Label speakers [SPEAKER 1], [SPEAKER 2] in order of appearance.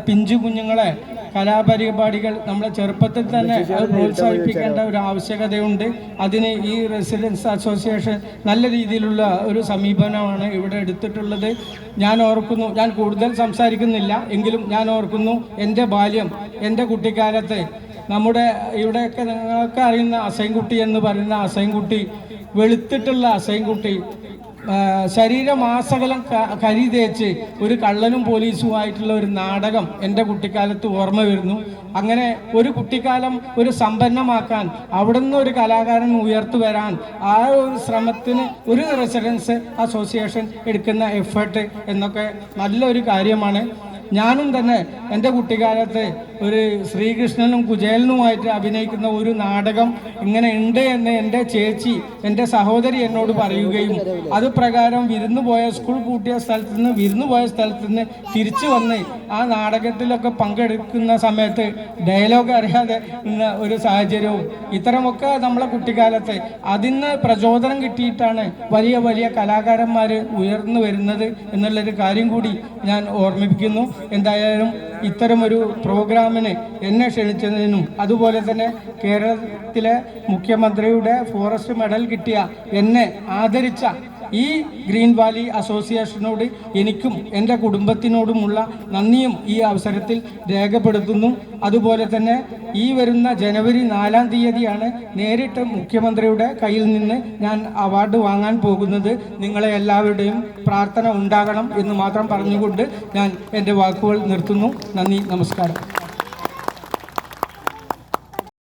[SPEAKER 1] പിഞ്ചു കുഞ്ഞുങ്ങളെ കലാപരിപാടികൾ നമ്മളെ ചെറുപ്പത്തിൽ തന്നെ അത് പ്രോത്സാഹിപ്പിക്കേണ്ട ഒരു ആവശ്യകതയുണ്ട്. അതിന് ഈ റെസിഡൻസ് അസോസിയേഷൻ നല്ല രീതിയിലുള്ള ഒരു സമീപനമാണ് ഇവിടെ എടുത്തിട്ടുള്ളത്. ഞാൻ കൂടുതൽ സംസാരിക്കുന്നില്ല, എങ്കിലും ഞാൻ ഓർക്കുന്നു എൻ്റെ ബാല്യം, എൻ്റെ കുട്ടിക്കാലത്ത് നമ്മുടെ ഇവിടെയൊക്കെ നിങ്ങൾക്ക് അറിയുന്ന അസൈൻകുട്ടി എന്ന് പറയുന്ന അസൈൻകുട്ടി, വെളുത്തിട്ടുള്ള അസൈൻകുട്ടി, ശരീരമാസകലം കരി തേച്ച് ഒരു കള്ളനും പോലീസുമായിട്ടുള്ള ഒരു നാടകം എൻ്റെ കുട്ടിക്കാലത്ത് ഓർമ്മ വരുന്നു. അങ്ങനെ ഒരു കുട്ടിക്കാലം ഒരു സമ്പന്നമാക്കാൻ, അവിടുന്ന് ഒരു കലാകാരൻ ഉയർത്തു വരാൻ ആ ഒരു ശ്രമത്തിന് ഒരു റെസിഡൻസ് അസോസിയേഷൻ എടുക്കുന്ന എഫേർട്ട് എന്നൊക്കെ നല്ലൊരു കാര്യമാണ്. ഞാനും തന്നെ എൻ്റെ കുട്ടിക്കാലത്ത് ഒരു ശ്രീകൃഷ്ണനും കുചേലനുമായിട്ട് അഭിനയിക്കുന്ന ഒരു നാടകം ഇങ്ങനെ ഉണ്ട് എന്ന് എൻ്റെ ചേച്ചി, എൻ്റെ സഹോദരി എന്നോട് പറയുകയും അത് പ്രകാരം സ്കൂൾ കൂട്ടിയ വിരുന്നു പോയ സ്ഥലത്ത് നിന്ന് തിരിച്ചു വന്ന് ആ നാടകത്തിലൊക്കെ പങ്കെടുക്കുന്ന സമയത്ത് ഡയലോഗ് അറിയാതെ എന്ന ഒരു സാഹചര്യവും ഇത്തരമൊക്കെ നമ്മളെ കുട്ടിക്കാലത്ത് അതിന് പ്രചോദനം കിട്ടിയിട്ടാണ് വലിയ വലിയ കലാകാരന്മാർ ഉയർന്നു വരുന്നത് എന്നുള്ളൊരു കാര്യം കൂടി ഞാൻ ഓർമ്മിപ്പിക്കുന്നു. എന്തായാലും ഇത്തരമൊരു പ്രോഗ്രാമിന് എന്നെ ക്ഷണിച്ചതിനും അതുപോലെ തന്നെ കേരളത്തിലെ മുഖ്യമന്ത്രിയുടെ ഫോറസ്റ്റ് മെഡൽ കിട്ടിയ എന്നെ ആദരിച്ച ഈ ഗ്രീൻ വാലി അസോസിയേഷനോട് എനിക്കും എൻ്റെ കുടുംബത്തിനോടുമുള്ള നന്ദിയും ഈ അവസരത്തിൽ രേഖപ്പെടുത്തുന്നു. അതുപോലെ തന്നെ ഈ വരുന്ന ജനുവരി 4-ാം തീയതിയാണ് നേരിട്ട് മുഖ്യമന്ത്രിയുടെ കയ്യിൽ നിന്ന് ഞാൻ അവാർഡ് വാങ്ങാൻ പോകുന്നത്. നിങ്ങളെ എല്ലാവരുടെയും പ്രാർത്ഥന ഉണ്ടാകണം എന്ന് മാത്രം പറഞ്ഞുകൊണ്ട് ഞാൻ എൻ്റെ വാക്കുകൾ നിർത്തുന്നു. നന്ദി, നമസ്കാരം.